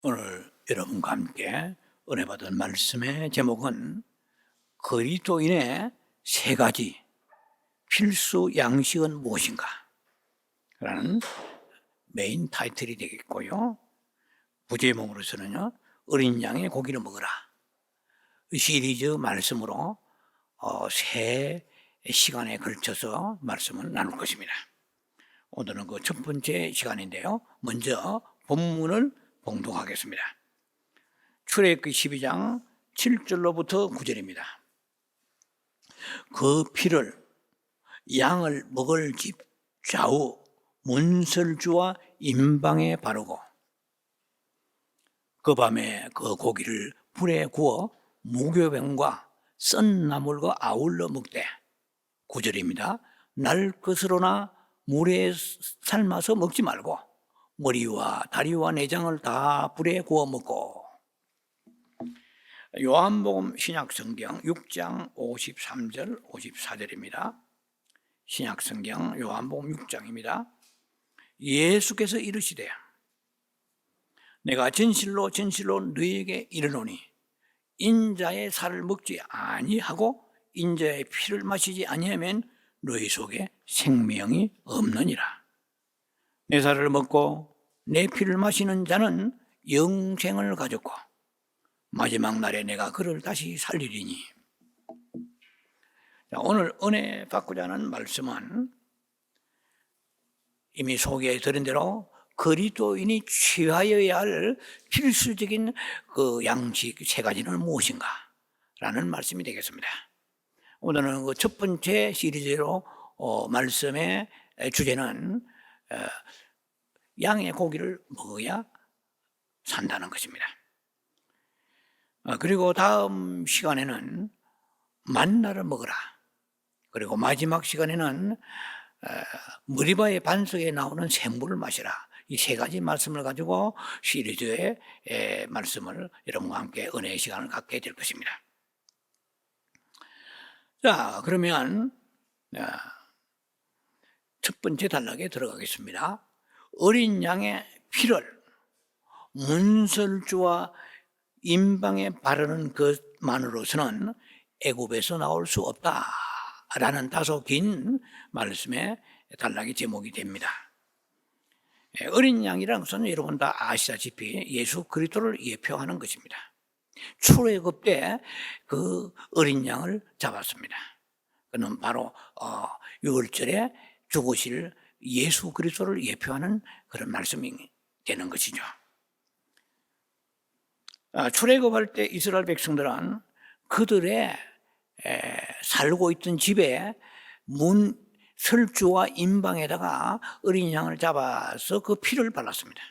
오늘 여러분과 함께 은혜 받은 말씀의 제목은 그리스도인의 세 가지 필수 양식은 무엇인가? 라는 메인 타이틀이 되겠고요. 부제목으로서는요, 어린 양의 고기를 먹어라. 이 시리즈 말씀으로 세 시간에 걸쳐서 말씀을 나눌 것입니다. 오늘은 그 첫 번째 시간인데요. 먼저 본문을 봉독하겠습니다. 출애굽기 12장 7절로부터 9절입니다. 그 피를 양을 먹을 집 좌우 문설주와 임방에 바르고 그 밤에 그 고기를 불에 구워 무교병과 썬 나물과 아울러 먹되 9절입니다. 날 것으로나 물에 삶아서 먹지 말고 머리와 다리와 내장을 다 불에 구워 먹고. 요한복음 신약성경 6장 53절 54절입니다. 신약성경 요한복음 6장입니다. 예수께서 이르시되 내가 진실로 진실로 너희에게 이르노니 인자의 살을 먹지 아니하고 인자의 피를 마시지 아니하면 너희 속에 생명이 없느니라. 내 살을 먹고 내 피를 마시는 자는 영생을 가졌고 마지막 날에 내가 그를 다시 살리리니. 오늘 은혜 받고자 하는 말씀은 이미 소개해드린 대로 그리스도인이 취하여야 할 필수적인 그 양식 세 가지는 무엇인가 라는 말씀이 되겠습니다. 오늘은 그 첫 번째 시리즈로 말씀의 주제는 양의 고기를 먹어야 산다는 것입니다. 그리고 다음 시간에는 만나를 먹어라. 그리고 마지막 시간에는 머리바의 반석에 나오는 샘물을 마시라. 이 세 가지 말씀을 가지고 시리즈의 말씀을 여러분과 함께 은혜의 시간을 갖게 될 것입니다. 자, 그러면 첫 번째 단락에 들어가겠습니다. 어린 양의 피를 문설주와 임방에 바르는 것만으로서는 애굽에서 나올 수 없다라는 다소 긴 말씀의 단락이 제목이 됩니다. 어린 양이라는 것은 여러분 다 아시다시피 예수 그리스도를 예표하는 것입니다. 출애굽 때 그 어린 양을 잡았습니다. 그는 바로 6월절에 죽으실 예수 그리스도를 예표하는 그런 말씀이 되는 것이죠. 출애굽할 때 이스라엘 백성들은 그들의 살고 있던 집에 설주와 임방에다가 어린 양을 잡아서 그 피를 발랐습니다.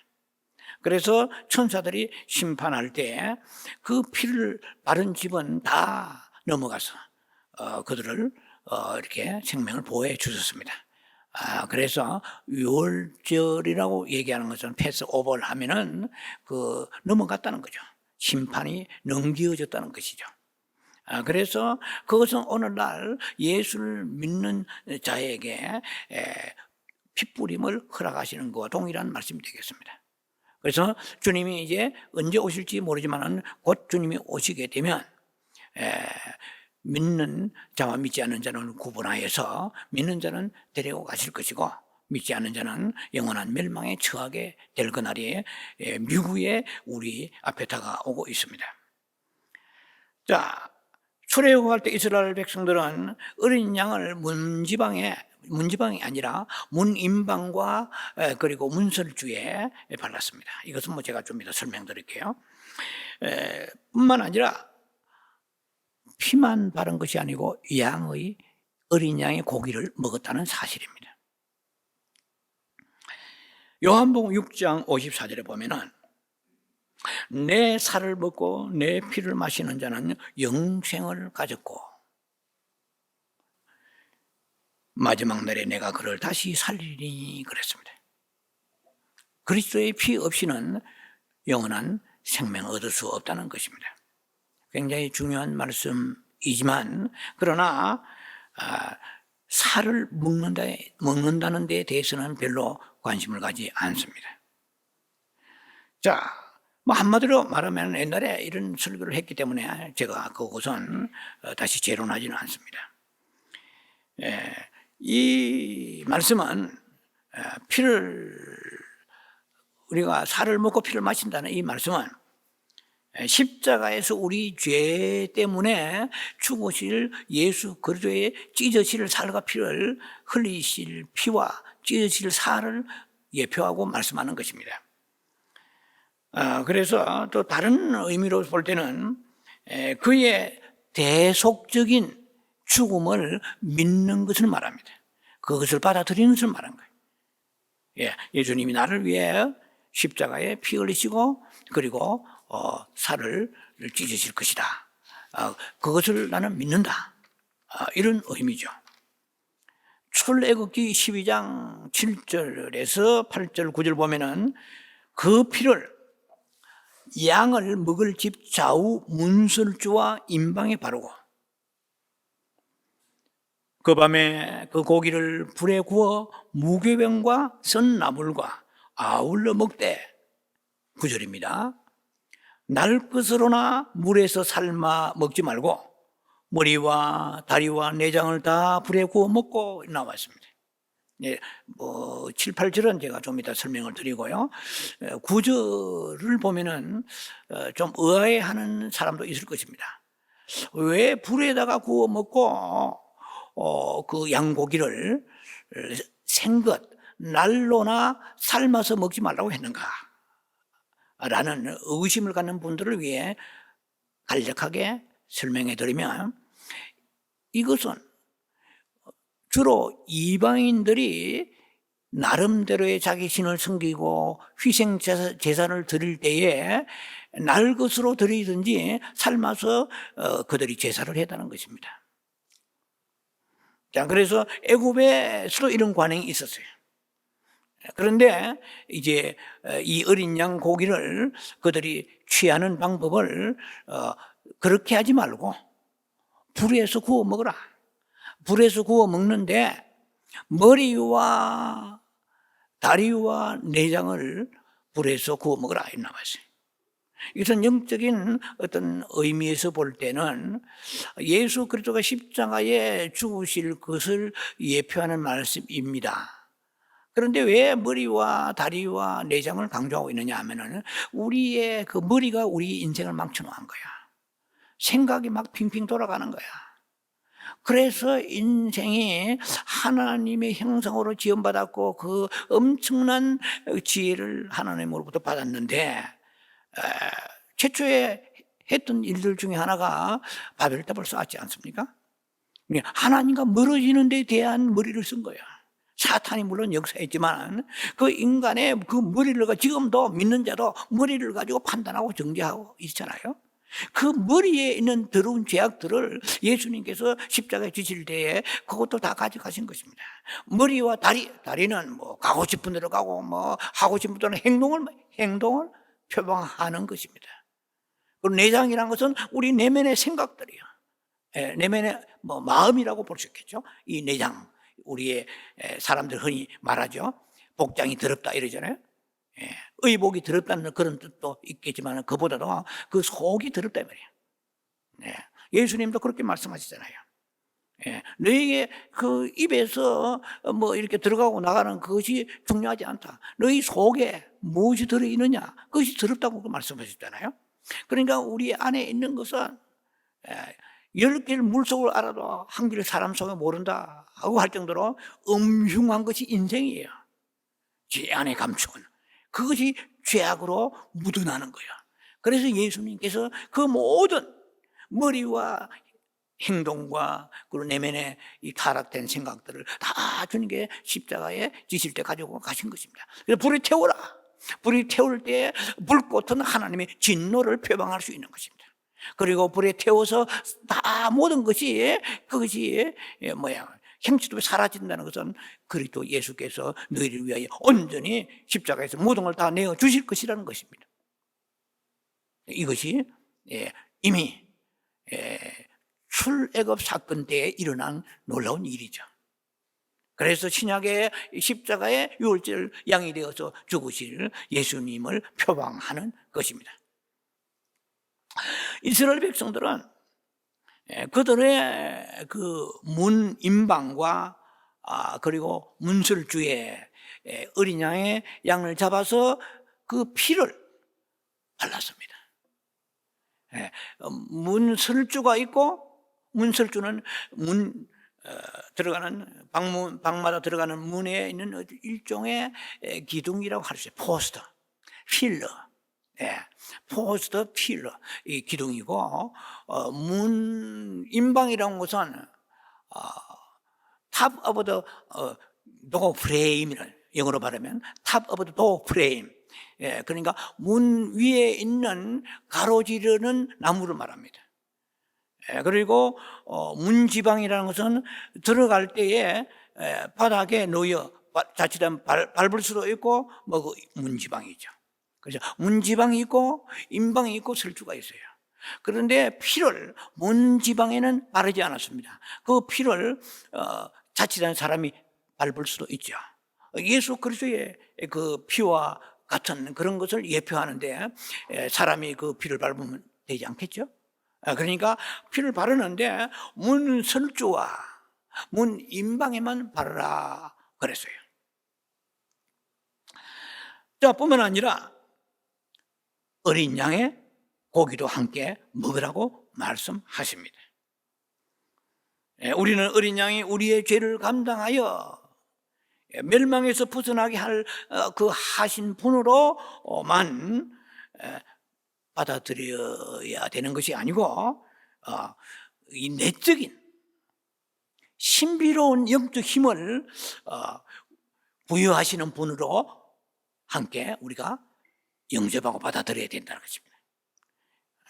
그래서 천사들이 심판할 때 그 피를 바른 집은 다 넘어가서 그들을 이렇게 생명을 보호해 주셨습니다. 그래서 6월절이라고 얘기하는 것은 패스 오버를 하면은 넘어갔다는 거죠. 심판이 넘겨졌다는 것이죠. 그래서 그것은 오늘날 예수를 믿는 자에게 핏부림을 허락하시는 것과 동일한 말씀이 되겠습니다. 그래서 주님이 이제 언제 오실지 모르지만 곧 주님이 오시게 되면 믿는 자와 믿지 않는 자는 구분하여서 믿는 자는 데리고 가실 것이고 믿지 않는 자는 영원한 멸망에 처하게 될 그날이 미국에 우리 앞에 다가오고 있습니다. 자, 출애굽할 때 이스라엘 백성들은 어린 양을 문지방이 아니라 문임방과 그리고 문설주에 발랐습니다. 이것은 제가 좀 이따 설명드릴게요. 뿐만 아니라 피만 바른 것이 아니고 어린 양의 고기를 먹었다는 사실입니다. 요한복음 6장 54절에 보면은 내 살을 먹고 내 피를 마시는 자는 영생을 가졌고 마지막 날에 내가 그를 다시 살리리니 그랬습니다. 그리스도의 피 없이는 영원한 생명을 얻을 수 없다는 것입니다. 굉장히 중요한 말씀이지만 그러나 살을 먹는다는 데 대해서는 별로 관심을 가지 않습니다. 자, 뭐 한마디로 말하면 옛날에 이런 설교를 했기 때문에 제가 그것은 다시 재론하지는 않습니다. 이 말씀은 피를, 우리가 살을 먹고 피를 마신다는 이 말씀은 십자가에서 우리 죄 때문에 죽으실 예수 그리스도의 찢어질 살과 피를 흘리실 피와 찢어질 살을 예표하고 말씀하는 것입니다. 그래서 또 다른 의미로 볼 때는 그의 대속적인 죽음을 믿는 것을 말합니다. 그것을 받아들이는 것을 말한 거예요. 예수님이 나를 위해 십자가에 피 흘리시고 그리고 살을 찢으실 것이다. 그것을 나는 믿는다. 이런 의미죠. 출애굽기 12장 7절에서 8절 9절 보면은 그 피를 양을 먹을 집 좌우 문설주와 임방에 바르고 그 밤에 그 고기를 불에 구워 무교병과 선나물과 아울러 먹되 9절입니다. 날 것으로나 물에서 삶아 먹지 말고 머리와 다리와 내장을 다 불에 구워 먹고 나와 있습니다. 7, 8절은 제가 좀 이따 설명을 드리고요. 9절을 보면은 좀 의아해하는 사람도 있을 것입니다. 왜 불에다가 구워 먹고 그 양고기를 생것, 날로나 삶아서 먹지 말라고 했는가? 라는 의심을 갖는 분들을 위해 간략하게 설명해 드리면, 이것은 주로 이방인들이 나름대로의 자기 신을 섬기고 희생 제사를 드릴 때에 날 것으로 드리든지 삶아서 그들이 제사를 했다는 것입니다. 자, 그래서 애굽에서도 이런 관행이 있었어요. 그런데 이제 이 어린 양 고기를 그들이 취하는 방법을 그렇게 하지 말고 불에서 구워 먹어라. 불에서 구워 먹는데 머리와 다리와 내장을 불에서 구워 먹어라 이렇게 나왔어요. 이것은 영적인 어떤 의미에서 볼 때는 예수 그리스도가 십자가에 죽으실 것을 예표하는 말씀입니다. 그런데 왜 머리와 다리와 내장을 강조하고 있느냐 하면은 우리의 그 머리가 우리 인생을 망쳐놓은 거야. 생각이 막 핑핑 돌아가는 거야. 그래서 인생이 하나님의 형상으로 지음받았고 그 엄청난 지혜를 하나님으로부터 받았는데 최초에 했던 일들 중에 하나가 바벨탑을 쌓았지 않습니까? 하나님과 멀어지는 데 대한 머리를 쓴 거야. 사탄이 물론 역사했지만 그 인간의 그 머리를 지금도 믿는 자도 머리를 가지고 판단하고 정죄하고 있잖아요. 그 머리에 있는 더러운 죄악들을 예수님께서 십자가에 지실 때에 그것도 다 가져가신 것입니다. 머리와 다리는 뭐 가고 싶은 데로 가고 뭐 하고 싶은 데로 행동을 표방하는 것입니다. 그리고 내장이라는 것은 우리 내면의 생각들이요. 내면의 뭐 마음이라고 볼 수 있겠죠. 이 내장, 우리의 사람들 흔히 말하죠. 복장이 더럽다 이러잖아요. 의복이 더럽다는 그런 뜻도 있겠지만 그보다도 그 속이 더럽다 말이에요. 예수님도 그렇게 말씀하시잖아요. 너희의 그 입에서 뭐 이렇게 들어가고 나가는 그것이 중요하지 않다. 너희 속에 무엇이 들어있느냐 그것이 더럽다고 말씀하셨잖아요. 그러니까 우리 안에 있는 것은 10개를 물속을 알아도 한 개를 사람 속에 모른다 하고 할 정도로 음흉한 것이 인생이에요. 죄 안에 감추는 그것이 죄악으로 묻어나는 거예요. 그래서 예수님께서 그 모든 머리와 행동과 그리고 내면의 이 타락된 생각들을 다 주님께 십자가에 지실 때 가지고 가신 것입니다. 그래서 불에 태워라. 불이 태울 때 불꽃은 하나님의 진노를 표방할 수 있는 것입니다. 그리고 불에 태워서 다 모든 것이 그것이 형체도 사라진다는 것은 그리스도 예수께서 너희를 위하여 온전히 십자가에서 모든 걸 다 내어 주실 것이라는 것입니다. 이것이 이미 출애굽 사건 때에 일어난 놀라운 일이죠. 그래서 신약의 십자가의 유월절 양이 되어서 죽으실 예수님을 표방하는 것입니다. 이스라엘 백성들은 그들의 그 문임방과 그리고 문설주에 어린 양의 양을 잡아서 그 피를 발랐습니다. 문설주가 있고, 문설주는 들어가는 방마다 들어가는 문에 있는 일종의 기둥이라고 할 수 있어요. 포스터, 필러, 포스터, 필러 이 기둥이고, 문인방이라는 것은 탑 오브 더 도 프레임이라는, 영어로 말하면 탑 오브 더 도 프레임. 그러니까 문 위에 있는 가로지르는 나무를 말합니다. 그리고 문지방이라는 것은 들어갈 때에 바닥에 놓여 자칫하면 밟을 수도 있고, 그 문지방이죠. 그래서 문지방이 있고 인방이 있고 설주가 있어요. 그런데 피를 문지방에는 바르지 않았습니다. 그 피를 자칫한 사람이 밟을 수도 있죠. 예수 그리스도의 그 피와 같은 그런 것을 예표하는데, 사람이 그 피를 밟으면 되지 않겠죠? 그러니까 피를 바르는데 문설주와 문인방에만 바르라 그랬어요. 자, 뿐만 아니라 어린 양의 고기도 함께 먹으라고 말씀하십니다. 우리는 어린 양이 우리의 죄를 감당하여 멸망에서 벗어나게 할 그 하신 분으로만 받아들여야 되는 것이 아니고, 이 내적인 신비로운 영적 힘을 부여하시는 분으로 함께 우리가 영접하고 받아들여야 된다는 것입니다.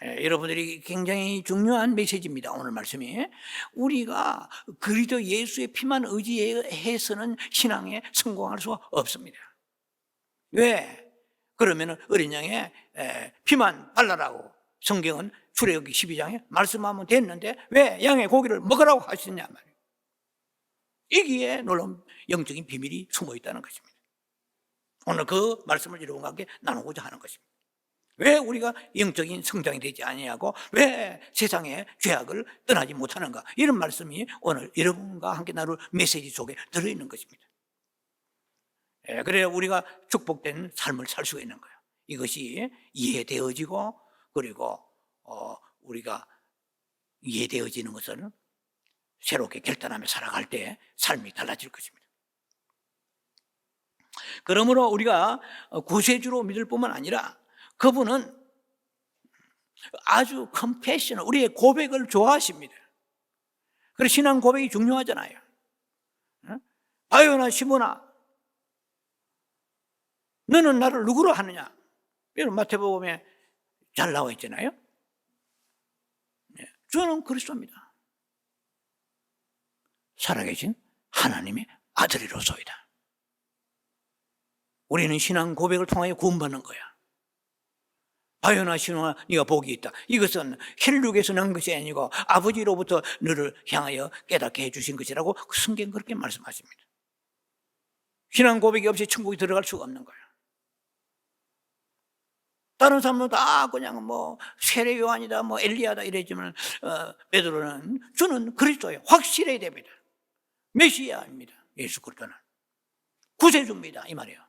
여러분들이 굉장히 중요한 메시지입니다. 오늘 말씀이 우리가 그리스도 예수의 피만 의지해서는 신앙에 성공할 수가 없습니다. 왜? 그러면 어린 양의 피만 발라라고 성경은 출애굽기 12장에 말씀하면 됐는데 왜 양의 고기를 먹으라고 하시냐 말이에요. 여기에 놀라운 영적인 비밀이 숨어 있다는 것입니다. 오늘 그 말씀을 여러분과 함께 나누고자 하는 것입니다. 왜 우리가 영적인 성장이 되지 아니하고 왜 세상의 죄악을 떠나지 못하는가, 이런 말씀이 오늘 여러분과 함께 나눌 메시지 속에 들어있는 것입니다. 그래야 우리가 축복된 삶을 살 수가 있는 거예요. 이것이 이해되어지고, 그리고 우리가 이해되어지는 것은 새롭게 결단하며 살아갈 때 삶이 달라질 것입니다. 그러므로 우리가 구세주로 믿을 뿐만 아니라 그분은 아주 컴패셔널, 우리의 고백을 좋아하십니다. 그래서 신앙 고백이 중요하잖아요. 바요나 시몬아, 너는 나를 누구로 하느냐? 이런 마태복음에 잘 나와 있잖아요. 저는 그리스도입니다. 살아계신 하나님의 아들이로소이다. 우리는 신앙 고백을 통하여 구원받는 거야. 바요나 시몬아, 네가 복이 있다. 이것은 혈육에서 난 것이 아니고 아버지로부터 너를 향하여 깨닫게 해주신 것이라고 성경 그렇게 말씀하십니다. 신앙 고백이 없이 천국에 들어갈 수가 없는 거예요. 다른 사람은 다 그냥 세례 요한이다, 엘리야다 이랬지만 베드로는 주는 그리스도예요. 확실해야 됩니다. 메시아입니다. 예수 그리스도는 구세주입니다, 이 말이에요.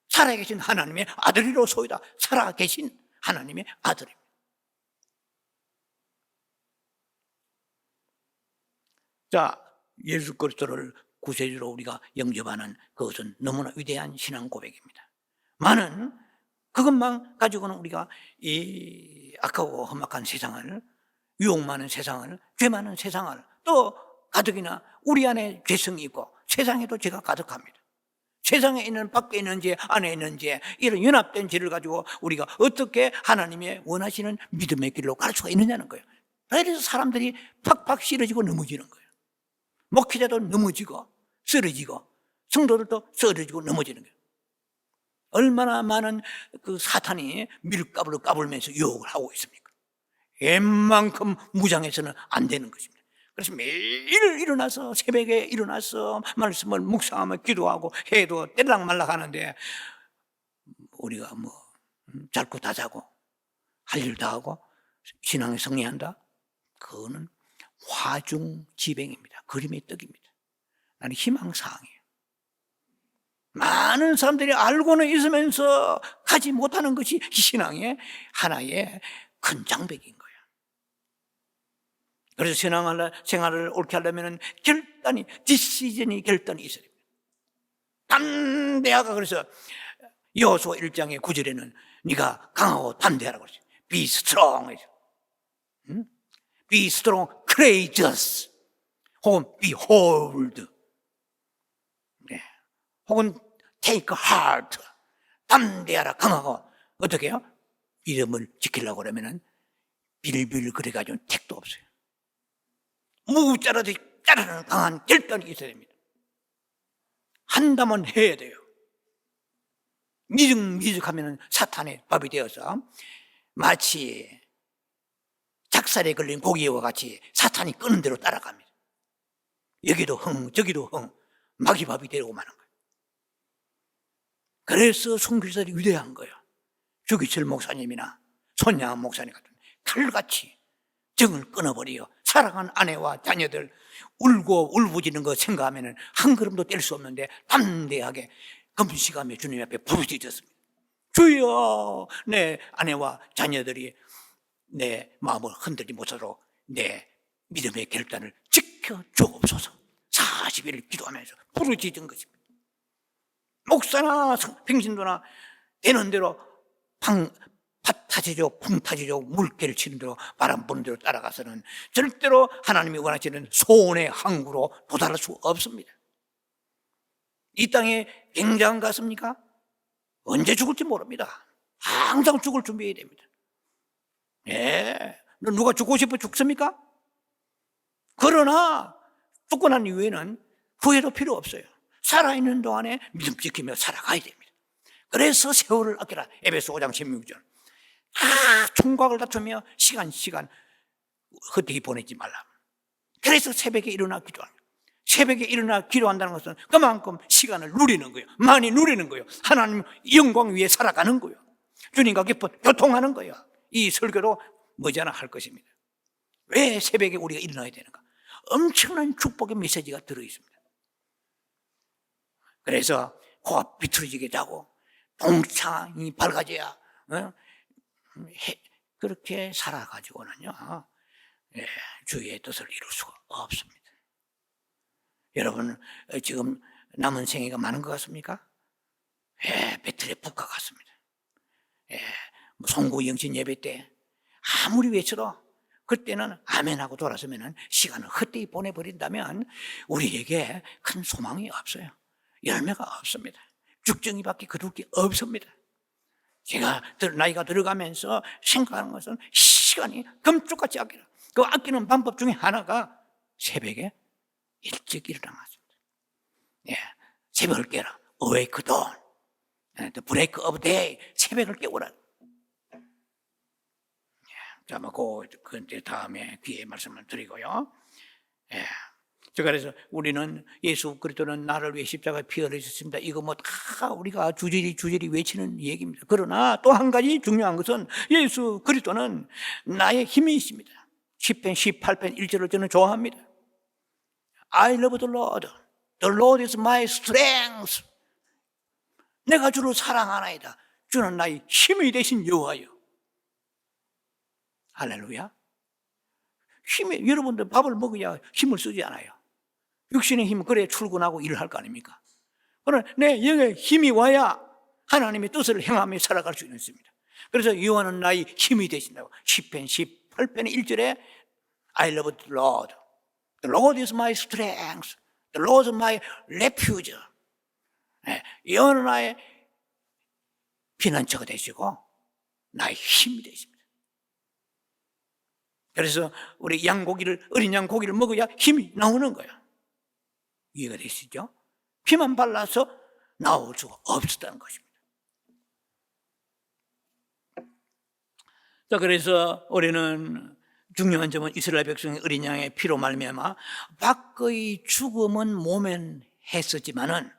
살아계신 하나님의 아들이로소이다. 살아계신 하나님의 아들입니다. 자, 예수 그리스도를 구세주로 우리가 영접하는 그것은 너무나 위대한 신앙 고백입니다. 많은 그것만 가지고는 우리가 이 악하고 험악한 세상을, 유혹 많은 세상을, 죄 많은 세상을, 또 가득이나 우리 안에 죄성이 있고 세상에도 죄가 가득합니다. 세상에 있는, 밖에 있는 죄, 안에 있는 죄, 이런 연합된 죄를 가지고 우리가 어떻게 하나님의 원하시는 믿음의 길로 갈 수가 있느냐는 거예요. 그래서 사람들이 팍팍 쓰러지고 넘어지는 거예요. 목회자도 넘어지고 쓰러지고 성도들도 쓰러지고 넘어지는 거예요. 얼마나 많은 그 사탄이 밀가루를 까불면서 유혹을 하고 있습니까? 웬만큼 무장해서는 안 되는 것입니다. 그래서 매일 일어나서 새벽에 일어나서 말씀을 묵상하며 기도하고 해도 때락말락 하는데 우리가 뭐 잘고 다 자고 할 일 다 하고 신앙에 승리한다? 그거는 화중지뱅입니다. 그림의 떡입니다. 나는 희망사항이에요. 많은 사람들이 알고는 있으면서 가지 못하는 것이 신앙의 하나의 큰 장벽인 거예요. 그래서 생활을 옳게 하려면 디시전이 결단이 있어야 됩니다. 담대하가 그래서 여호수아 1장의 9절에는 네가 강하고 담대하라고 그러죠. Be strong. Be strong, courageous. 혹은 be bold. 네. 혹은 take heart. 담대하라, 강하고. 어떻게 해요? 믿음을 지키려고 그러면은 빌빌 그래가지고 택도 없어요. 무자라도 자라는 강한 결단이 있어야 됩니다. 한다면 해야 돼요. 미죽하면 사탄의 밥이 되어서 마치 작살에 걸린 고기와 같이 사탄이 끄는 대로 따라갑니다. 여기도 흥 저기도 흥 마귀밥이 되고 마는 거예요. 그래서 선교사들이 위대한 거예요. 주기철 목사님이나 손양한 목사님 같은 칼같이 정을 끊어버려 사랑하는 아내와 자녀들 울고 울부짖는 거 생각하면 한 걸음도 뗄 수 없는데 담대하게 금식하며 주님 앞에 부르짖었습니다. 주여, 내 아내와 자녀들이 내 마음을 흔들지 못하도록 내 믿음의 결단을 지켜주옵소서. 40일 기도하면서 부르짖은 것입니다. 목사나 평신도나 되는 대로 밭 타지죠, 풍 타지죠, 물개를 치는 대로 바람 부는 대로 따라가서는 절대로 하나님이 원하시는 소원의 항구로 도달할 수 없습니다. 이 땅에 굉장 같습니까? 언제 죽을지 모릅니다. 항상 죽을 준비해야 됩니다. 예, 누가 죽고 싶어 죽습니까? 그러나 죽고 난 이후에는 후회도 필요 없어요. 살아있는 동안에 믿음 지키며 살아가야 됩니다. 그래서 세월을 아끼라. 에베소 5장 16절. 총각을 다투며 시간 헛되이 보내지 말라. 그래서 새벽에 일어나 기도합니다. 새벽에 일어나 기도한다는 것은 그만큼 시간을 누리는 거예요. 많이 누리는 거예요. 하나님 영광 위에 살아가는 거예요. 주님과 깊은 교통하는 거예요. 이 설교도 머지않아 할 것입니다. 왜 새벽에 우리가 일어나야 되는가? 엄청난 축복의 메시지가 들어있습니다. 그래서 코가 비틀어지게 자고 동창이 밝아져야 그렇게 살아가지고는요, 주의 뜻을 이룰 수가 없습니다. 여러분 지금 남은 생애가 많은 것 같습니까? 배틀의 북과 같습니다. 송구 영신 예배 때 아무리 외쳐도 그때는 아멘하고 돌아서면 시간을 헛되이 보내버린다면 우리에게 큰 소망이 없어요. 열매가 없습니다. 죽정이밖에 거둘 게 없습니다. 제가 나이가 들어가면서 생각하는 것은 시간이 금쪽같이 아끼라. 그 아끼는 방법 중에 하나가 새벽에 일찍 일어나는 것입니다. 새벽을 깨라. Awake dawn. The break of day. 새벽을 깨우라. 자, 그 다음에 기회에 말씀을 드리고요. 그래서 우리는 예수 그리스도는 나를 위해 십자가에 피 흘리셨습니다. 이거 다 우리가 주저리 외치는 얘기입니다. 그러나 또 한 가지 중요한 것은 예수 그리스도는 나의 힘이십니다. 10편 18편 1절을 저는 좋아합니다. I love the Lord. The Lord is my strength. 내가 주를 사랑하나이다. 주는 나의 힘이 되신 여호와여. 할렐루야. 여러분들 밥을 먹어야 힘을 쓰지 않아요. 육신의 힘은 그래야 출근하고 일을 할 거 아닙니까? 그러나 내 영의 힘이 와야 하나님의 뜻을 행하며 살아갈 수 있습니다. 그래서 여호와는 나의 힘이 되신다고 10편 18편의 1절에 I love the Lord. The Lord is my strength. The Lord is my refuge. 여호와는 나의 피난처가 되시고 나의 힘이 되십니다. 그래서 우리 어린 양고기를 먹어야 힘이 나오는 거야. 이해가 되시죠? 피만 발라서 나올 수가 없었다는 것입니다. 자, 그래서 우리는 중요한 점은 이스라엘 백성의 어린 양의 피로 말미암아 밖의 죽음은 모면했었지만은,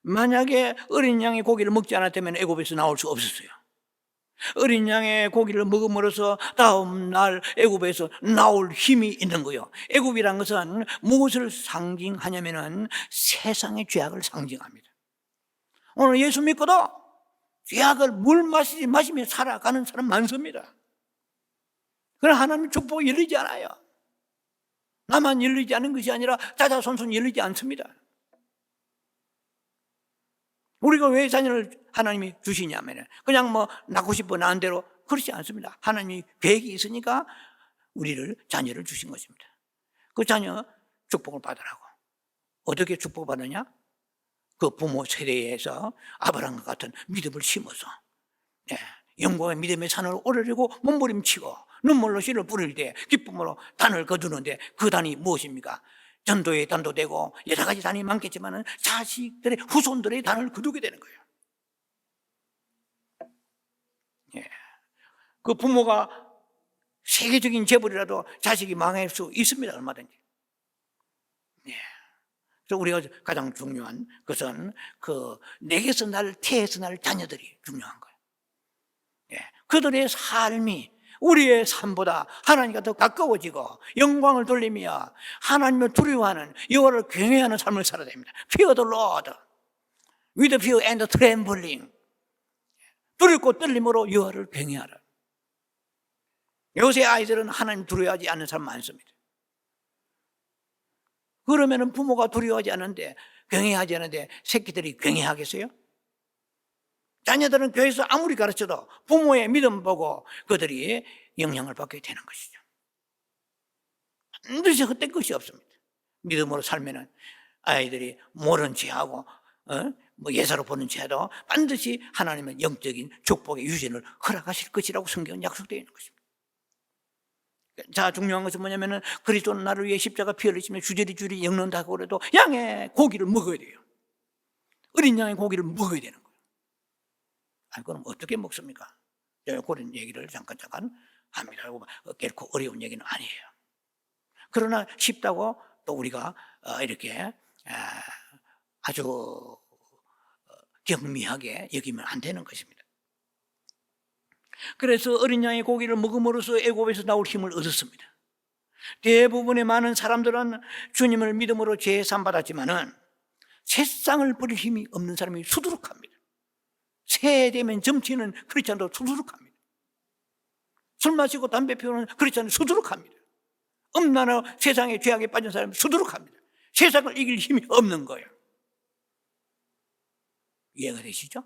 만약에 어린 양의 고기를 먹지 않았다면 애굽에서 나올 수 없었어요. 어린 양의 고기를 먹음으로써 다음 날 애굽에서 나올 힘이 있는 거예요. 애굽이란 것은 무엇을 상징하냐면은 세상의 죄악을 상징합니다. 오늘 예수 믿고도 죄악을 물 마시며 살아가는 사람 많습니다. 그러나 하나님 축복이 열리지 않아요. 나만 열리지 않은 것이 아니라 자자손손 열리지 않습니다. 우리가 왜 자녀를 하나님이 주시냐면 그냥 뭐 낳고 싶어 낳은 대로, 그렇지 않습니다. 하나님이 계획이 있으니까 우리를 자녀를 주신 것입니다. 그 자녀 축복을 받으라고. 어떻게 축복받느냐? 그 부모 세대에서 아브라함과 같은 믿음을 심어서, 영광의 믿음의 산을 오르려고 몸부림치고 눈물로 씨를 뿌릴 때 기쁨으로 단을 거두는데, 그 단이 무엇입니까? 전도의 단도 되고 여러 가지 단이 많겠지만 자식들의 후손들의 단을 거두게 되는 거예요. 그 부모가 세계적인 재벌이라도 자식이 망할 수 있습니다. 얼마든지. 그래서 우리가 가장 중요한 것은 그 내게서 날, 태에서 날 자녀들이 중요한 거예요. 그들의 삶이 우리의 삶보다 하나님과 더 가까워지고 영광을 돌리며 하나님을 두려워하는, 여호와를 경외하는 삶을 살아야 됩니다. Fear the Lord with fear and trembling. 두렵고 떨림으로 여호와를 경외하라. 요새 아이들은 하나님 두려워하지 않는 사람 많습니다. 그러면 부모가 두려워하지 않는데, 경외하지 않는데 새끼들이 경외하겠어요? 자녀들은 교회에서 아무리 가르쳐도 부모의 믿음 보고 그들이 영향을 받게 되는 것이죠. 반드시 헛된 것이 없습니다. 믿음으로 살면은 아이들이 모른 체하고 뭐 예사로 보는 체도 반드시 하나님의 영적인 축복의 유전을 허락하실 것이라고 성경은 약속되어 있는 것입니다. 자, 중요한 것은 뭐냐면은 그리스도는 나를 위해 십자가 피 흘리시며 주저리 엮는다고 그래도 양의 고기를 먹어야 돼요. 어린 양의 고기를 먹어야 되는 거예요. 아니, 그럼 어떻게 먹습니까? 그런 얘기를 잠깐 합니다. 결코 어려운 얘기는 아니에요. 그러나 쉽다고 또 우리가 이렇게 아주 경미하게 여기면 안 되는 것입니다. 그래서 어린 양의 고기를 먹음으로써 애굽에서 나올 힘을 얻었습니다. 대부분의 많은 사람들은 주님을 믿음으로 제산 받았지만은 세상을 버릴 힘이 없는 사람이 수두룩합니다. 새해 되면 점치는 크리스찬도 수두룩합니다. 술 마시고 담배 피우는 크리스찬은 수두룩합니다. 음란한 세상의 죄악에 빠진 사람은 수두룩합니다. 세상을 이길 힘이 없는 거예요. 이해가 되시죠?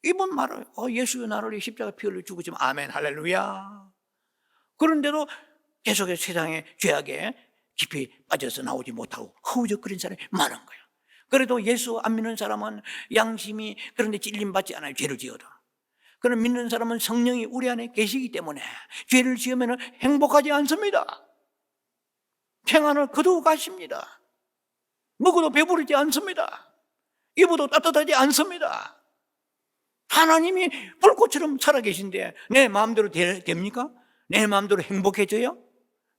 이번 말을 예수의 나를 위해 십자가 피 흘려 죽으시면 아멘 할렐루야. 그런데도 계속해서 세상의 죄악에 깊이 빠져서 나오지 못하고 허우적거린 사람이 많은 거예요. 그래도 예수 안 믿는 사람은 양심이 그런데 찔림받지 않아요. 죄를 지어도. 그럼 믿는 사람은 성령이 우리 안에 계시기 때문에 죄를 지으면 행복하지 않습니다. 평안을 거두고 가십니다. 먹어도 배부르지 않습니다. 입어도 따뜻하지 않습니다. 하나님이 불꽃처럼 살아계신데 내 마음대로 됩니까? 내 마음대로 행복해져요?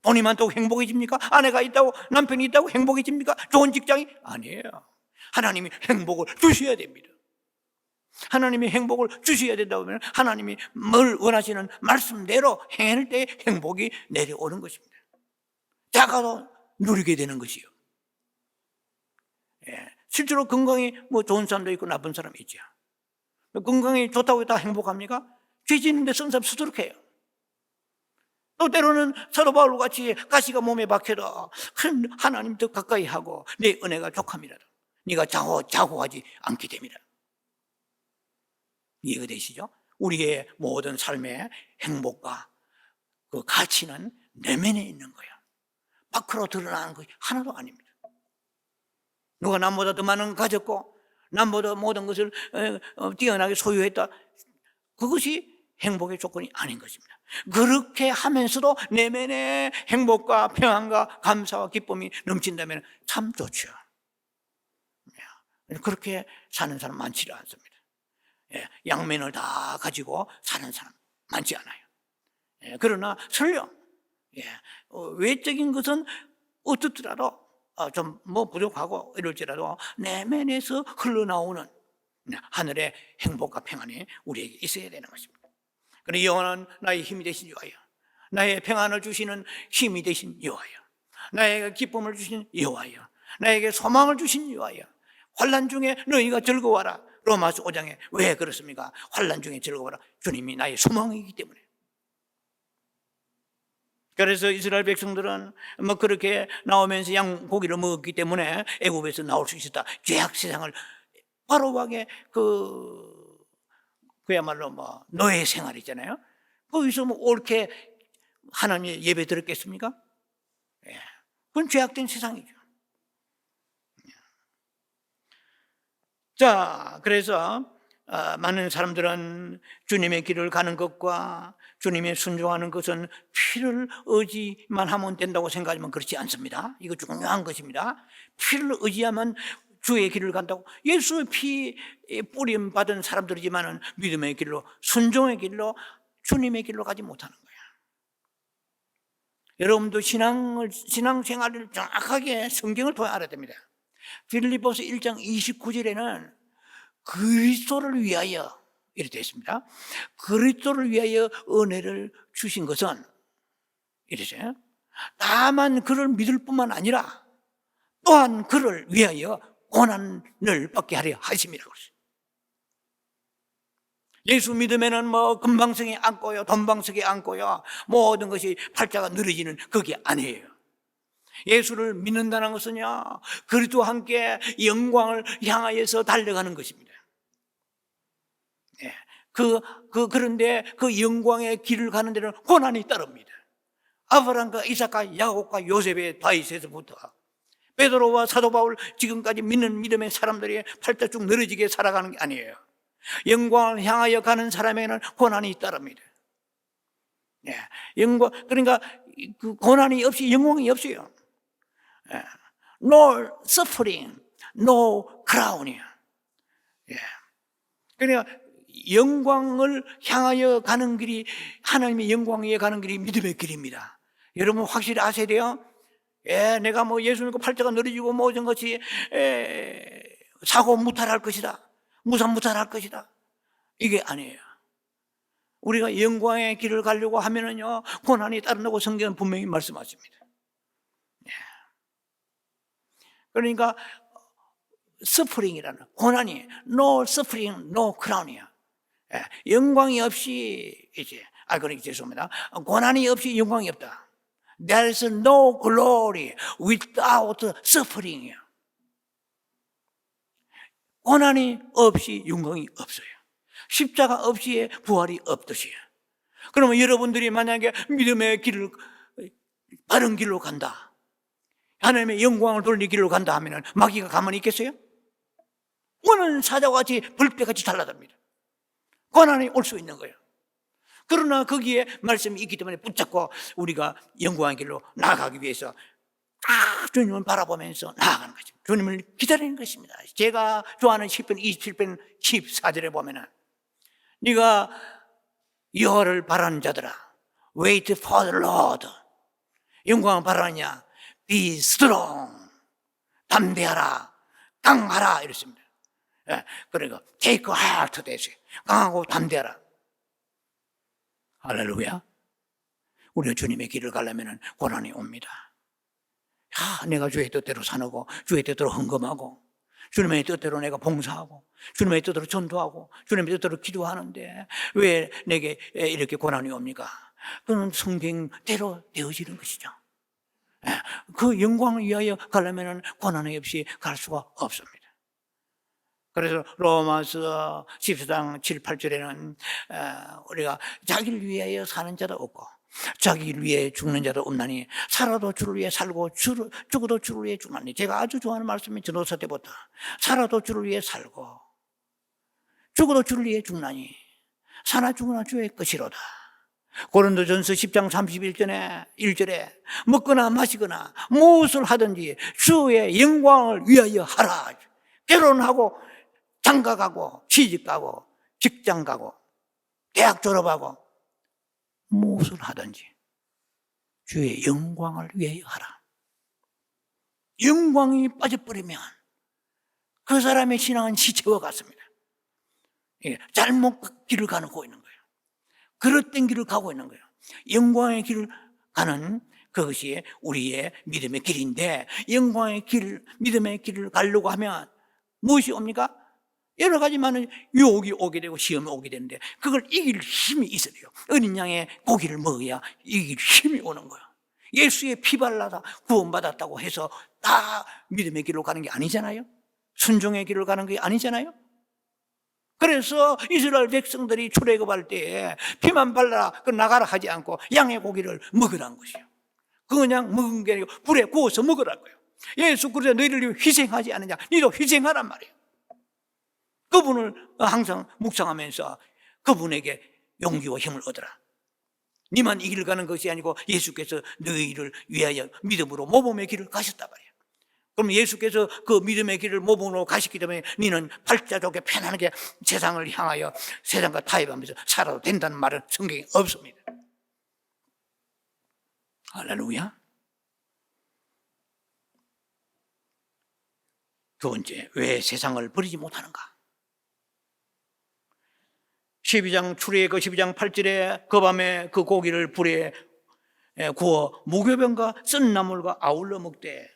돈이 많다고 행복해집니까? 아내가 있다고, 남편이 있다고 행복해집니까? 좋은 직장이? 아니에요. 하나님이 행복을 주셔야 됩니다. 하나님이 행복을 주셔야 된다고 하면 하나님이 뭘 원하시는 말씀대로 행할 때 행복이 내려오는 것입니다. 작아도 누리게 되는 것이요. 실제로 건강이 뭐 좋은 사람도 있고 나쁜 사람이 있죠. 건강이 좋다고 다 행복합니까? 죄 짓는데 쓴 사람 수두룩해요. 또 때로는 사도 바울과 같이 가시가 몸에 박혀도 하나님 더 가까이 하고 내 은혜가 족합니다. 네가 자고하지 않게 됩니다. 이해가 되시죠? 우리의 모든 삶의 행복과 그 가치는 내면에 있는 거예요. 밖으로 드러나는 것이 하나도 아닙니다. 누가 남보다 더 많은 걸 가졌고 남보다 모든 것을 뛰어나게 소유했다, 그것이 행복의 조건이 아닌 것입니다. 그렇게 하면서도 내면의 행복과 평안과 감사와 기쁨이 넘친다면 참 좋죠. 그렇게 사는 사람 많지 않습니다. 양면을 다 가지고 사는 사람 많지 않아요. 그러나 설령 외적인 것은 어떻더라도 좀 뭐 부족하고 이럴지라도 내면에서 흘러나오는 하늘의 행복과 평안이 우리에게 있어야 되는 것입니다. 그러나 여호와는 나의 힘이 되신 여호와여, 나의 평안을 주시는 힘이 되신 여호와여, 나에게 기쁨을 주신 여호와여, 나에게 소망을 주신 여호와여, 환난 중에 너희가 즐거워하라. 로마서 5장에 왜 그렇습니까? 환난 중에 즐거워하라. 주님이 나의 소망이기 때문에. 그래서 이스라엘 백성들은 뭐 그렇게 나오면서 양고기를 먹었기 때문에 애굽에서 나올 수 있었다. 죄악 세상을 바로 왕의 그야말로 뭐 노예 생활이잖아요. 거기서 뭐 옳게 하나님의 예배 드렸겠습니까? 그건 죄악된 세상이죠. 자, 그래서 많은 사람들은 주님의 길을 가는 것과 주님의 순종하는 것은 피를 의지만 하면 된다고 생각하지만 그렇지 않습니다. 이거 중요한 것입니다. 피를 의지하면 주의 길을 간다고. 예수의 피 뿌림 받은 사람들이지만 믿음의 길로, 순종의 길로, 주님의 길로 가지 못하는 거예요. 여러분도 신앙생활을 정확하게 성경을 통해 알아야 됩니다. 빌립보서 1장 29절에는 그리스도를 위하여 이렇게 되어 있습니다. 그리스도를 위하여 은혜를 주신 것은 이러세요. 다만 그를 믿을 뿐만 아니라 또한 그를 위하여 고난을 받게 하려 하심이라고 그랬어요. 예수 믿으면은 뭐 금방석에 앉고요, 돈방석에 앉고요, 모든 것이 팔자가 늘어지는 그게 아니에요. 예수를 믿는다는 것은요, 그리스도와 함께 영광을 향하여서 달려가는 것입니다. 그런데 그 영광의 길을 가는 데는 고난이 따릅니다. 아브라함과 이삭과 야곱과 요셉의 다윗에서부터 베드로와 사도 바울 지금까지 믿는 믿음의 사람들이 팔자 쭉 늘어지게 살아가는 게 아니에요. 영광을 향하여 가는 사람에게는 고난이 따릅니다. 영광, 그러니까 그 고난이 없이 영광이 없어요. No suffering, no crown이에요. 그러니까 영광을 향하여 가는 길이, 하나님의 영광 위에 가는 길이 믿음의 길입니다. 여러분 확실히 아셔야 돼요. 내가 뭐 예수 믿고 팔자가 늘어지고 모든 것이 사고 무탈할 것이다, 무산무탈할 것이다, 이게 아니에요. 우리가 영광의 길을 가려고 하면은요, 고난이 따른다고 성경은 분명히 말씀하십니다. 그러니까 서프링이라는 고난이 no suffering, no crown이야. 영광이 없이 이제 그러니까 죄송합니다. 고난이 없이 영광이 없다. There is no glory without suffering이야. 고난이 없이 영광이 없어요. 십자가 없이 부활이 없듯이에요. 그러면 여러분들이 만약에 믿음의 길을 바른 길로 간다, 하나님의 영광을 돌릴 길로 간다 하면 마귀가 가만히 있겠어요? 오는 사자와 같이 불빛같이 달라듭니다. 고난이 올 수 있는 거예요. 그러나 거기에 말씀이 있기 때문에 붙잡고 우리가 영광의 길로 나아가기 위해서 주님을 바라보면서 나아가는 거죠. 주님을 기다리는 것입니다. 제가 좋아하는 시편 27편 14절에 보면은 네가 여호와를 바라는 자들아, wait for the Lord. 영광을 바라느냐, be strong. 담대하라, 강하라 이렇습니다. 그러니까 take heart 되세요. 강하고 담대하라. 할렐루야. 우리가 주님의 길을 가려면 고난이 옵니다. 내가 주의 뜻대로 사는고, 주의 뜻대로 헌금하고, 주님의 뜻대로 내가 봉사하고, 주님의 뜻대로 전도하고, 주님의 뜻대로 기도하는데 왜 내게 이렇게 고난이 옵니까? 그건 성경대로 되어지는 것이죠. 그 영광을 위하여 가려면 고난이 없이 갈 수가 없습니다. 그래서 로마서 14장 7, 8절에는 우리가 자기를 위하여 사는 자도 없고 자기를 위해 죽는 자도 없나니 살아도 주를 위해 살고 죽어도 주를 위해 죽나니. 제가 아주 좋아하는 말씀이 전도사 때부터 살아도 주를 위해 살고 죽어도 주를 위해 죽나니 사나 죽으나 주의 것이로다. 고린도전서 10장 31절에 먹거나 마시거나 무엇을 하든지 주의 영광을 위하여 하라. 결혼하고 장가가고 시집가고 직장가고 대학 졸업하고 무엇을 하든지 주의 영광을 위하여 하라. 영광이 빠져버리면 그 사람의 신앙은 시체와 같습니다. 잘못 길을 가고 있는 거예요. 그릇된 길을 가고 있는 거예요. 영광의 길을 가는 그것이 우리의 믿음의 길인데, 영광의 길, 믿음의 길을 가려고 하면 무엇이 옵니까? 여러 가지 많은 유혹이 오게 되고 시험이 오게 되는데 그걸 이길 힘이 있어야 돼요. 어린 양의 고기를 먹어야 이길 힘이 오는 거예요. 예수의 피 발라다 구원받았다고 해서 다 믿음의 길로 가는 게 아니잖아요. 순종의 길을 가는 게 아니잖아요. 그래서 이스라엘 백성들이 출애굽할 때에 피만 발라 나가라 하지 않고 양의 고기를 먹으라는 것이에요. 그냥 먹은 게 아니고 불에 구워서 먹으라고요. 예수 그리스도 너희를 위해 희생하지 않느냐, 너희도 희생하란 말이에요. 그분을 항상 묵상하면서 그분에게 용기와 힘을 얻어라. 니만 이 길을 가는 것이 아니고 예수께서 너희를 위하여 믿음으로 모범의 길을 가셨단 말이에요. 그럼 예수께서 그 믿음의 길을 모범으로 가셨기 때문에 너는 팔자좋게 편안하게 세상을 향하여 세상과 타협하면서 살아도 된다는 말은 성경에 없습니다. 할렐루야. 두 번째, 왜 세상을 버리지 못하는가? 12장 출애굽 12장 8절에 그 밤에 그 고기를 불에 구워 무교병과 쓴 나물과 아울러 먹되,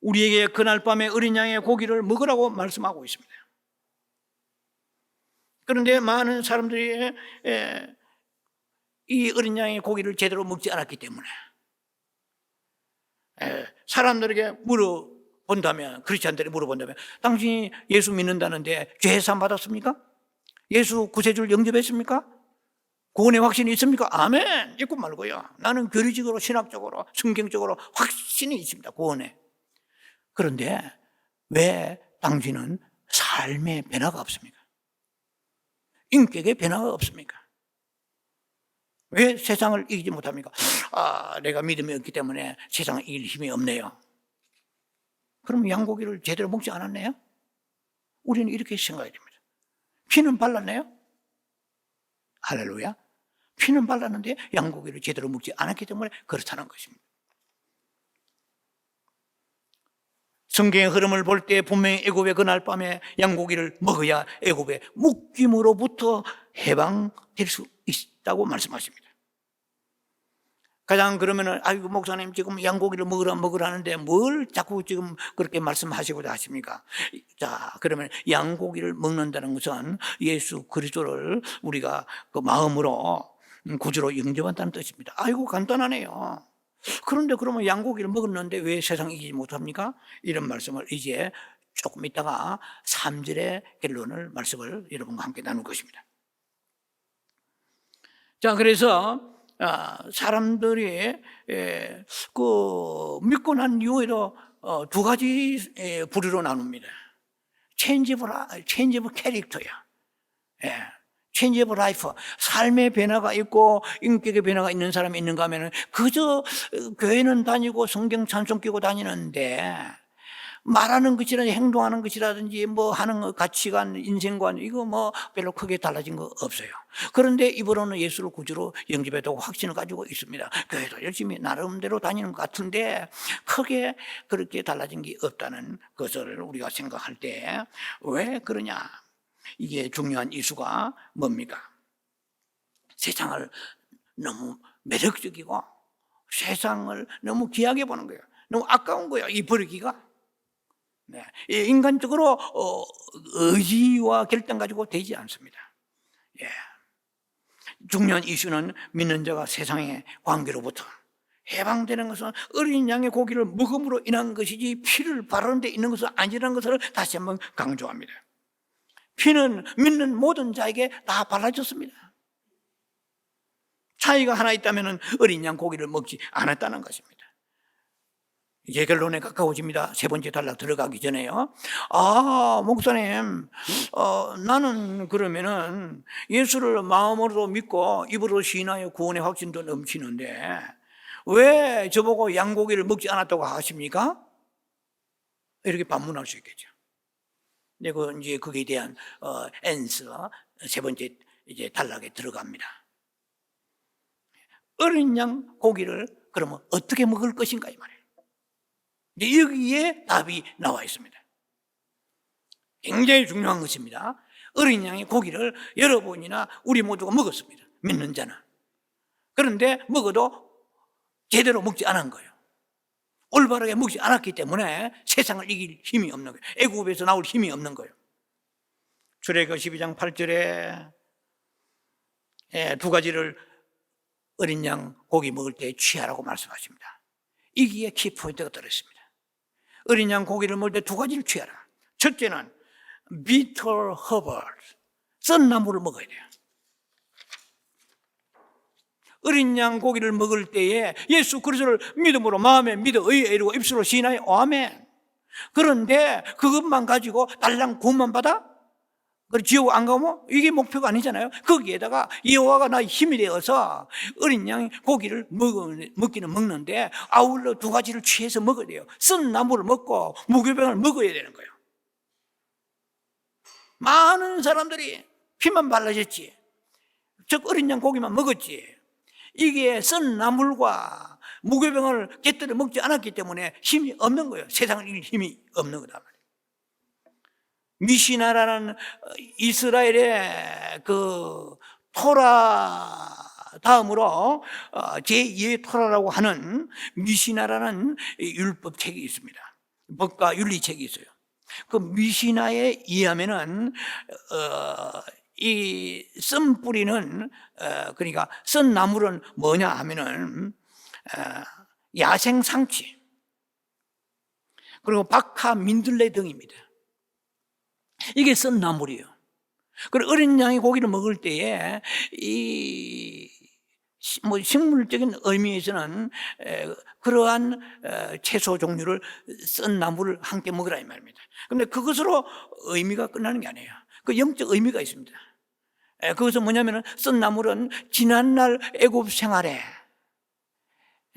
우리에게 그날 밤에 어린 양의 고기를 먹으라고 말씀하고 있습니다. 그런데 많은 사람들이 이 어린 양의 고기를 제대로 먹지 않았기 때문에 사람들에게 물어본다면, 크리스찬들이 물어본다면 당신이 예수 믿는다는데 죄 사함 받았습니까? 예수 구세주를 영접했습니까? 구원의 확신이 있습니까? 아멘! 있고 말고요. 나는 교리적으로 신학적으로 성경적으로 확신이 있습니다. 구원에. 그런데 왜 당신은 삶의 변화가 없습니까? 인격의 변화가 없습니까? 왜 세상을 이기지 못합니까? 내가 믿음이 없기 때문에 세상을 이길 힘이 없네요. 그럼 양고기를 제대로 먹지 않았네요? 우리는 이렇게 생각해야 됩니다. 피는 발랐네요? 할렐루야. 피는 발랐는데 양고기를 제대로 먹지 않았기 때문에 그렇다는 것입니다. 성경의 흐름을 볼 때 분명히 애굽의 그날 밤에 양고기를 먹어야 애굽의 묶임으로부터 해방될 수 있다고 말씀하십니다. 가장 그러면은 아이고 목사님 지금 양고기를 먹으라는데 뭘 자꾸 지금 그렇게 말씀하시고자 하십니까? 자, 그러면 양고기를 먹는다는 것은 예수 그리스도를 우리가 그 마음으로 구주로 영접한다는 뜻입니다. 아이고 간단하네요. 그런데 그러면 양고기를 먹었는데 왜 세상 이기지 못합니까? 이런 말씀을 이제 조금 있다가 3절의 결론을 말씀을 여러분과 함께 나눌 것입니다. 자, 그래서 사람들이 그 믿고 난 이후에도 두 가지 부류로 나눕니다. 체인지 오브 캐릭터야. 체인지 오브 라이프, 삶의 변화가 있고 인격의 변화가 있는 사람이 있는가 하면 그저 교회는 다니고 성경 찬송 끼고 다니는데 말하는 것이라든지 행동하는 것이라든지 뭐 하는 가치관, 인생관 이거 뭐 별로 크게 달라진 거 없어요. 그런데 입으로는 예수를 구주로 영접했다고 확신을 가지고 있습니다. 교회도 열심히 나름대로 다니는 것 같은데 크게 그렇게 달라진 게 없다는 것을 우리가 생각할 때 왜 그러냐? 이게 중요한 이유가 뭡니까? 세상을 너무 매력적이고 세상을 너무 귀하게 보는 거예요. 너무 아까운 거예요, 이 버리기가. 네. 인간적으로 의지와 결단 가지고 되지 않습니다. 예. 중요한 이슈는 믿는 자가 세상의 관계로부터 해방되는 것은 어린 양의 고기를 먹음으로 인한 것이지 피를 바르는 데 있는 것은 아니라는 것을 다시 한번 강조합니다. 피는 믿는 모든 자에게 다 발라졌습니다. 차이가 하나 있다면 어린 양 고기를 먹지 않았다는 것입니다. 이제 결론에 가까워집니다. 세 번째 단락 들어가기 전에요. 목사님, 나는 그러면은 예수를 마음으로 믿고 입으로 시인하여 구원의 확신도 넘치는데 왜 저보고 양고기를 먹지 않았다고 하십니까? 이렇게 반문할 수 있겠죠. 이제 거기에 대한 앤서 세 번째 이제 단락에 들어갑니다. 어린 양 고기를 그러면 어떻게 먹을 것인가 이 말이에요. 이제 여기에 답이 나와 있습니다. 굉장히 중요한 것입니다. 어린 양의 고기를 여러분이나 우리 모두가 먹었습니다. 믿는 자는. 그런데 먹어도 제대로 먹지 않은 거예요. 올바르게 먹지 않았기 때문에 세상을 이길 힘이 없는 거예요. 애굽에서 나올 힘이 없는 거예요. 출애굽 12장 8절에 두 가지를 어린 양 고기 먹을 때 취하라고 말씀하십니다. 이기에 키포인트가 들어있습니다. 어린 양 고기를 먹을 때 두 가지를 취하라. 첫째는 bitter herbs, 썬 나물을 먹어야 돼요. 어린 양 고기를 먹을 때에 예수 그리스도를 믿음으로 마음에 믿어 의에 이르고 입술로 시인하여 아멘. 그런데 그것만 가지고 달랑 구원만 받아? 지옥 안 가면 이게 목표가 아니잖아요. 거기에다가 여호와가 나의 힘이 되어서 어린 양 고기를 먹기는 먹는데 아울러 두 가지를 취해서 먹어야 돼요. 썬 나물을 먹고 무교병을 먹어야 되는 거예요. 많은 사람들이 피만 발라졌지, 즉 어린 양 고기만 먹었지, 이게 썬 나물과 무교병을 깨뜨려 먹지 않았기 때문에 힘이 없는 거예요. 세상을 이길 힘이 없는 거다 말이에요. 미시나라는 이스라엘의 그 토라 다음으로 제2의 토라라고 하는 미시나라는 율법책이 있습니다. 법과 윤리책이 있어요. 그 미시나에 의하면은 이 썬 뿌리는 그러니까 썬 나물은 뭐냐 하면은 야생 상치 그리고 박하, 민들레 등입니다. 이게 썬 나물이에요. 그리고 어린 양의 고기를 먹을 때에 이 뭐 식물적인 의미에서는 그러한 채소 종류를 썬 나물을 함께 먹으라 이 말입니다. 그런데 그것으로 의미가 끝나는 게 아니에요. 그 영적 의미가 있습니다. 그것은 뭐냐면은 썬 나물은 지난날 애굽 생활에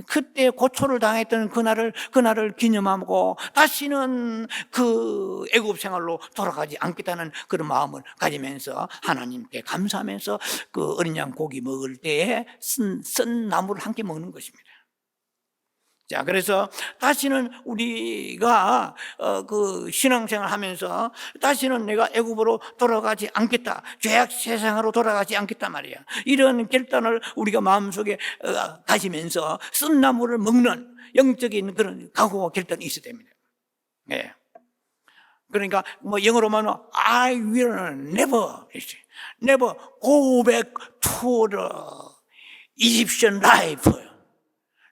그때 고초를 당했던 그날을 기념하고 다시는 그 애굽 생활로 돌아가지 않겠다는 그런 마음을 가지면서 하나님께 감사하면서 그 어린 양 고기 먹을 때에 썬 나물을 함께 먹는 것입니다. 자, 그래서 다시는 우리가 그 신앙생활 하면서 다시는 내가 애굽으로 돌아가지 않겠다, 죄악 세상으로 돌아가지 않겠다 말이야. 이런 결단을 우리가 마음속에 가지면서 썬 나물을 먹는 영적인 그런 각오와 결단이 있어야 됩니다. 네. 그러니까 뭐 영어로만 I will never go back to the Egyptian life.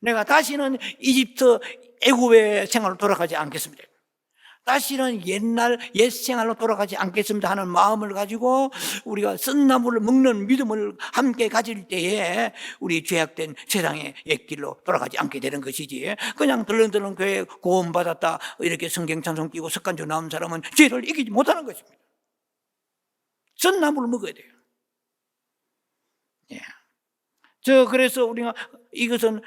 내가 다시는 이집트 애굽의 생활로 돌아가지 않겠습니다. 다시는 옛 생활로 돌아가지 않겠습니다 하는 마음을 가지고 우리가 썬 나물을 먹는 믿음을 함께 가질 때에 우리 죄악된 세상의 옛길로 돌아가지 않게 되는 것이지, 그냥 덜렁덜렁 교회 구원받았다 이렇게 성경 찬송 끼고 습관적으로 나온 사람은 죄를 이기지 못하는 것입니다. 썬 나물을 먹어야 돼요. 예. 그래서 우리가 이것은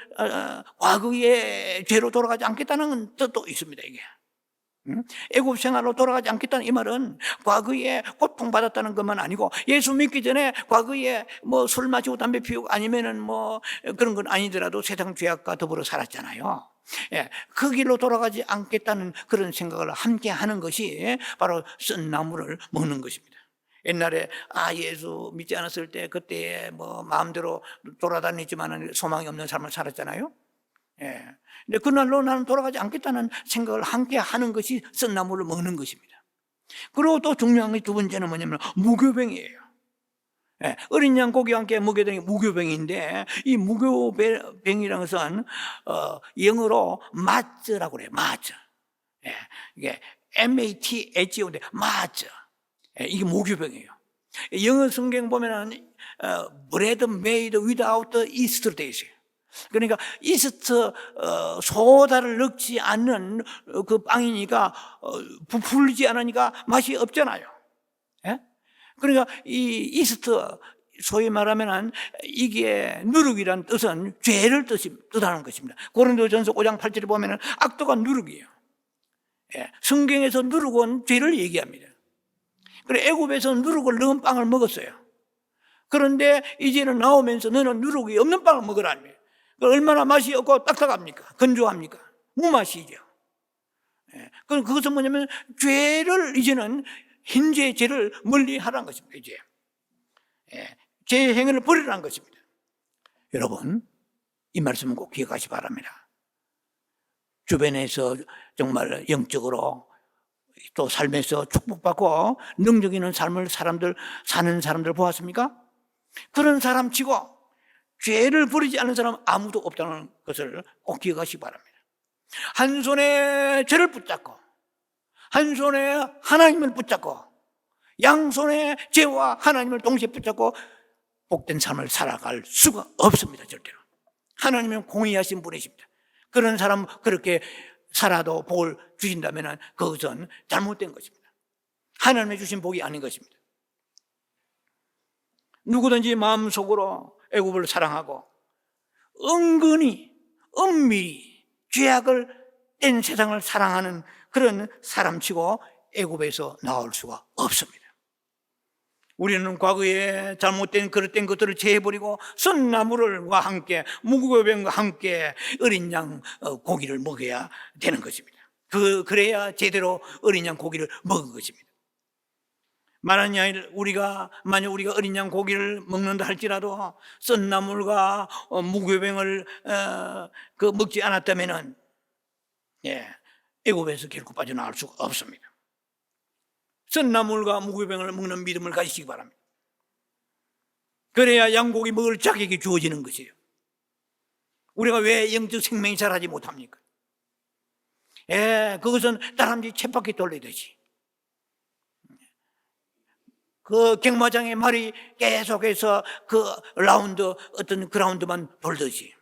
과거의 죄로 돌아가지 않겠다는 뜻도 있습니다. 이게 애굽 생활로 돌아가지 않겠다는 이 말은 과거에 고통받았다는 것만 아니고 예수 믿기 전에 과거에 뭐 술 마시고 담배 피우고 아니면은 뭐 그런 건 아니더라도 세상 죄악과 더불어 살았잖아요. 예, 그 길로 돌아가지 않겠다는 그런 생각을 함께 하는 것이 바로 썬 나물을 먹는 것입니다. 옛날에 예수 믿지 않았을 때 그때 뭐 마음대로 돌아다녔지만 소망이 없는 삶을 살았잖아요. 예. 근데 그날로 나는 돌아가지 않겠다는 생각을 함께 하는 것이 썬 나물을 먹는 것입니다. 그리고 또 중요한 게 두 번째는 뭐냐면 무교병이에요. 예. 어린 양 고기와 함께 먹게 되는 게 무교병인데, 이 무교병이라는 것은 영어로 마츠라고 그래요. 마츠. 예. 이게 M-A-T-H-O인데 마츠. 이게 무교병이에요. 영어 성경 보면은 bread made without yeast로 되어 있어요. 그러니까 이스트 소다를 넣지 않는 그 빵이니까 부풀지 않으니까 맛이 없잖아요. 예? 그러니까 이 이스트 소위 말하면은 이게 누룩이란 뜻은 죄를 뜻하는 것입니다. 고린도전서 5장 8절에 보면은 악도가 누룩이에요. 예. 성경에서 누룩은 죄를 얘기합니다. 그래 애굽에서 누룩을 넣은 빵을 먹었어요. 그런데 이제는 나오면서 너는 누룩이 없는 빵을 먹으라며. 얼마나 맛이 없고 딱딱합니까? 건조합니까? 무맛이죠. 그것은 뭐냐면 죄를 이제는 현재 죄를 멀리 하라는 것입니다. 이제 죄 행위를 버리라는 것입니다. 여러분, 이 말씀은 꼭 기억하시 바랍니다. 주변에서 정말 영적으로 또 삶에서 축복받고 능력 있는 삶을 사는 사람들 보았습니까? 그런 사람 치고 죄를 버리지 않는 사람 아무도 없다는 것을 꼭 기억하시기 바랍니다. 한 손에 죄를 붙잡고 한 손에 하나님을 붙잡고 양손에 죄와 하나님을 동시에 붙잡고 복된 삶을 살아갈 수가 없습니다. 절대로. 하나님은 공의하신 분이십니다. 그런 사람 그렇게 살아도 복을 주신다면 그것은 잘못된 것입니다. 하나님이 주신 복이 아닌 것입니다. 누구든지 마음속으로 애굽을 사랑하고 은근히 은밀히 죄악을 뗀 세상을 사랑하는 그런 사람치고 애굽에서 나올 수가 없습니다. 우리는 과거에 잘못된 그릇된 것들을 제해버리고 썬나물과 함께 무교병과 함께 어린 양 고기를 먹어야 되는 것입니다. 그래야 제대로 어린 양 고기를 먹은 것입니다. 만약 우리가 어린 양 고기를 먹는다 할지라도 썬나물과 무교병을 먹지 않았다면은 애굽에서 결코 빠져나갈 수가 없습니다. 썬나물과 무교병을 먹는 믿음을 가지시기 바랍니다. 그래야 양고기 먹을 자격이 주어지는 것이에요. 우리가 왜 영적 생명이 자라지 못합니까? 그것은 다람쥐 쳇바퀴 돌리듯이 그 경마장의 말이 계속해서 어떤 그라운드만 돌듯이,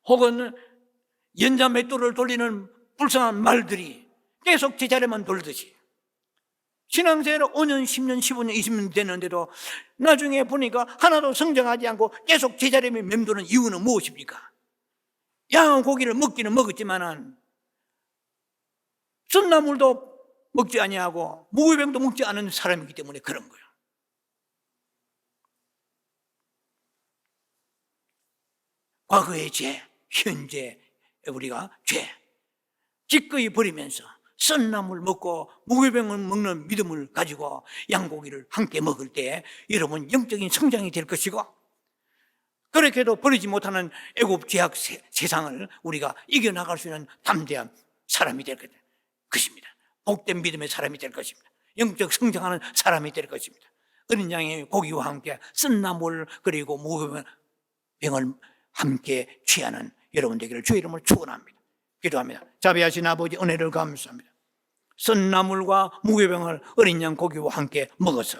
혹은 연자 맷돌을 돌리는 불쌍한 말들이 계속 제자리만 돌듯이 신앙생활 5년, 10년, 15년, 20년 됐는데도 나중에 보니까 하나도 성장하지 않고 계속 제자리에 맴도는 이유는 무엇입니까? 양은 고기를 먹기는 먹었지만은 썬나물도 먹지 아니하고 무교병도 먹지 않은 사람이기 때문에 그런 거예요. 과거의 죄, 현재 우리가 죄 기꺼이 버리면서 썬나물 먹고 무교병을 먹는 믿음을 가지고 양고기를 함께 먹을 때 여러분 영적인 성장이 될 것이고, 그렇게도 버리지 못하는 애굽 죄악 세상을 우리가 이겨나갈 수 있는 담대한 사람이 될 것입니다. 복된 믿음의 사람이 될 것입니다. 영적 성장하는 사람이 될 것입니다. 어린 양의 고기와 함께 썬나물 그리고 무교병을 함께 취하는 여러분 되기를 주의 이름으로 축원합니다. 기도합니다. 자비하신 아버지, 은혜를 감사합니다. 썬나물과 무교병을 어린 양 고기와 함께 먹어서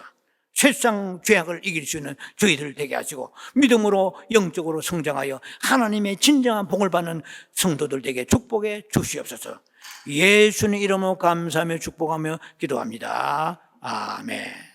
세상 죄악을 이길 수 있는 저희들 되게 하시고 믿음으로 영적으로 성장하여 하나님의 진정한 복을 받는 성도들 되게 축복해 주시옵소서. 예수님 이름으로 감사하며 축복하며 기도합니다. 아멘.